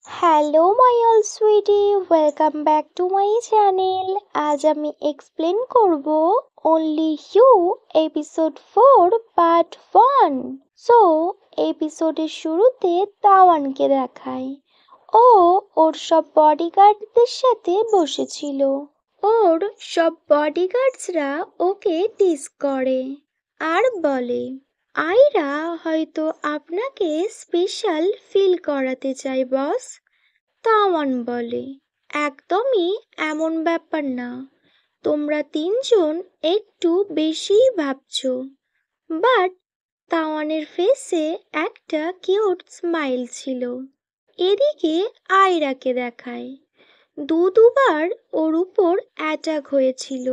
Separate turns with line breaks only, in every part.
Hello my all sweetie, welcome back to my channel. আজ আমি explain করব Only You episode 4 part 1। So এপিসোডের শুরুতে তাওয়ানকে দেখায়। ও ওর সব বডিগার্ডদের সাথে বসেছিল। ওর সব বডিগার্ডসরা ওকে টিস করে আর বলে, আয়রা হয়তো আপনাকে স্পেশাল ফিল করাতে চায় বস। তাওয়ান বলে, একদমই এমন ব্যাপার না, তোমরা তিনজন একটু বেশিই ভাবছো। বাট তাওয়ানের ফেসে একটা কিউট স্মাইল ছিল। এদিকে আয়রাকে দেখায়। দুবার ওর উপর অ্যাটাক হয়েছিল,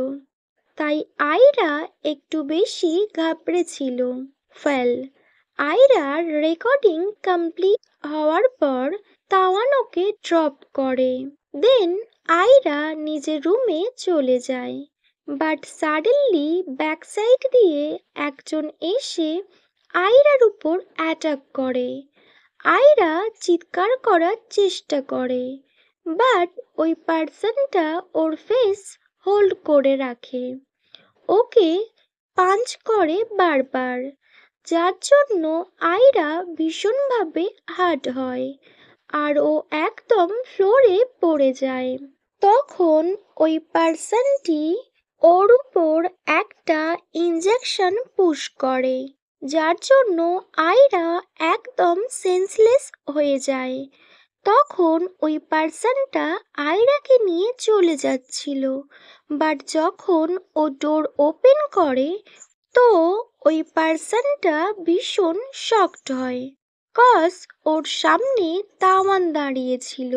তাই আয়রা একটু বেশি ঘাবড়েছিল। ওয়েল, আয়রার রেকর্ডিং কমপ্লিট হওয়ার পর তাওয়ান ওকে ড্রপ করে। দেন আয়রা নিজের রুমে চলে যায়। বাট সাডেনলি ব্যাক সাইড দিয়ে একজন এসে আয়রার উপর অ্যাটাক করে। আয়রা চিৎকার করার চেষ্টা করে, বাট ওই পার্সনটা ওর ফেস হোল্ড করে রাখে। ওকে পাঞ্চ করে বারবার, যার জন্য আয়রা ভীষণভাবে হার্ট হয় আর ও একদম ফ্লোরে পড়ে যায়। তখন ওই পার্সনটি ওর উপর একটা ইনজেকশন পুশ করে, যার জন্য আয়রা একদম সেন্সলেস হয়ে যায়। তখন ওই পার্সনটা আয়রাকে নিয়ে চলে যাচ্ছিল, বাট যখন ও ডোর ওপেন করে তো ওই পার্সনটা ভীষণ শকড হয়, কজ ওর সামনে তাওয়ান দাঁড়িয়েছিল,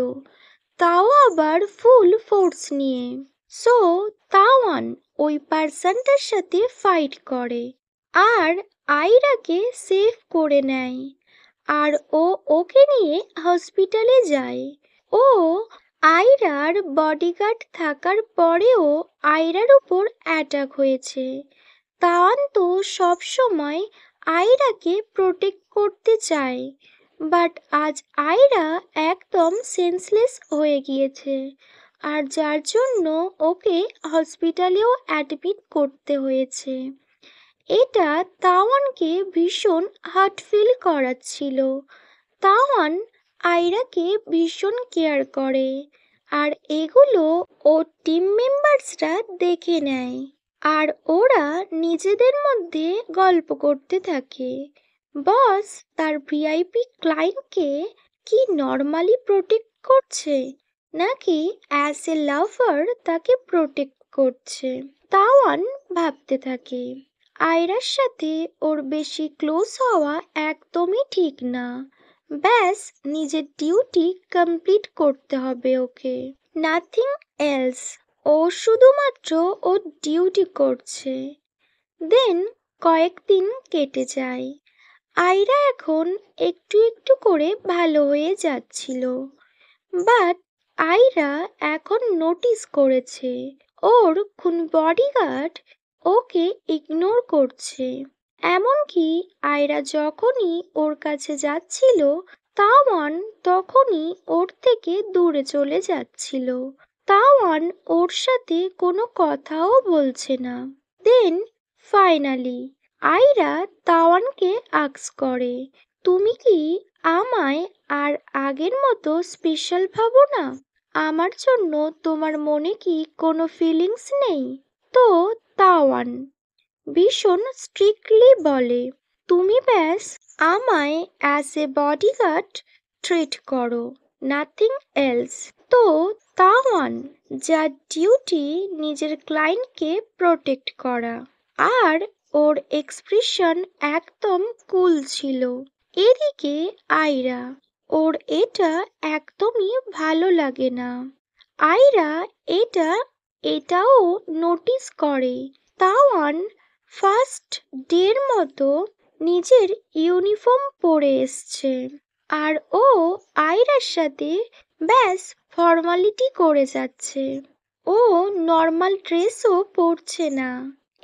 তাও আবার ফুল ফোর্স নিয়ে। সো তাওয়ান ওই পার্সনটার সাথে ফাইট করে আর আয়রাকে সেভ করে নেয়। আর ওকে নিয়ে হসপিটালে যায়। ও আয়রার বডিগার্ড থাকার পরেও আয়রার উপর অ্যাটাক হয়েছে। তাওয়ান তো সবসময় আয়রাকে প্রোটেক্ট করতে চায়, বাট আজ আয়রা একদম সেন্সলেস হয়ে গিয়েছে, আর যার জন্য ওকে হসপিটালেও অ্যাডমিট করতে হয়েছে। এটা তাওয়ানকে ভীষণ হার্ট ফিল করাচ্ছিল। তাওয়ান আয়রাকে ভীষণ কেয়ার করে, আর এগুলো ওর টিম মেম্বার্সরা দেখে নেয় আর ওরা নিজেদের মধ্যে গল্প করতে থাকে। বস তার ভিআইপি ক্লায়েন্টকে কি নর্মালি প্রোটেক্ট করছে, নাকি অ্যাজ এ লাভার তাকে প্রোটেক্ট করছে। তাওয়ান ভাবতে থাকে, আয়রার সাথে ওর বেশি ক্লোজ হওয়া একদমই ঠিক না। ব্যাস নিজের ডিউটি কমপ্লিট করতে হবে ওকে, নাথিং এলস। ও শুধুমাত্র ওর ডিউটি করছে। দেন কয়েকদিন কেটে যায়। আয়রা এখন একটু একটু করে ভালো হয়ে যাচ্ছিল, বাট আয়রা এখন নোটিস করেছে ওর কোন বডিগার্ড ওকে ইগনোর করছে। এমনকি আয়রা যখনই ওর কাছে যাচ্ছিল, তাওয়ান তখনই ওর থেকে দূরে চলে যাচ্ছিল। তাওয়ান ওর সাথে কোনো কথাও বলছে না। দেন ফাইনালি আয়রা তাওয়ানকে আস্ক করে, তুমি কি আমায় আর আগের মতো স্পেশাল ভাবো না? আমার জন্য তোমার মনে কি কোনো ফিলিংস নেই? তো তাওয়ান ভীষণ স্ট্রিক্টলি বলে, তুমি ব্যাস আমায় অ্যাজ এ বডিগার্ড ট্রিট করো, নাথিং এলস। তো তাওয়ান যার ডিউটি নিজের ক্লায়েন্টকে প্রোটেক্ট করা, আর ওর এক্সপ্রেশন একদম কুল ছিল। এদিকে আয়রা, ওর এটা একদমই ভালো লাগে না। আয়রা এটাও নোটিস করে তাওয়ান ফার্স্ট ডের মতো নিজের ইউনিফর্ম পরে এসছে, আর ও আয়রার সাথে ব্যাস ফর্মালিটি করে যাচ্ছে। ও নর্মাল ড্রেসও পরছে না।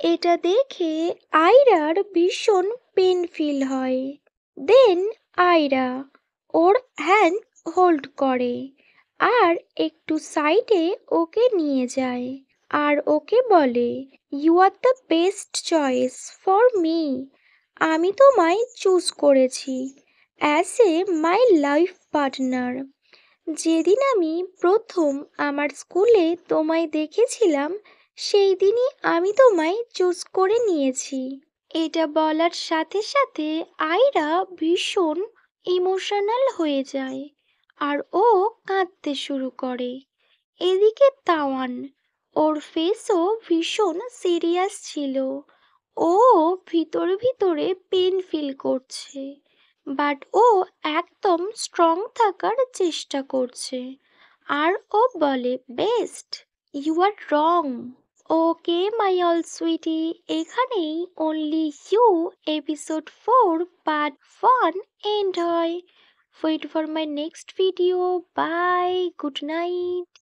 এটা দেখে আয়রার ভীষণ পেন ফিল হয়। দেন আয়রা ওর হ্যান্ড হোল্ড করে আর একটু সাইডে ওকে নিয়ে যায় আর ওকে বলে, you are the best choice for me. আমি তোমায় চুজ করেছি as a my life partner. যেদিন আমি প্রথম আমার স্কুলে তোমায় দেখেছিলাম সেই দিনই আমি তোমায় চুজ করে নিয়েছি। এটা বলার সাথে সাথে আয়রা ভীষণ ইমোশনাল হয়ে যায় আর ও কাঁদতে শুরু করে। এদিকে তাওয়ান, ওর ফেসও ভীষণ সিরিয়াস ছিল। ও ভিতরে ভিতরে পেন ফিল করছে, বাট ও একদম স্ট্রং থাকার চেষ্টা করছে। আর ও বলে, best, you are wrong. Okay my all sweetie, এখানেই Only You episode 4 part 1 end হয়। Wait for my next video. Bye, good night.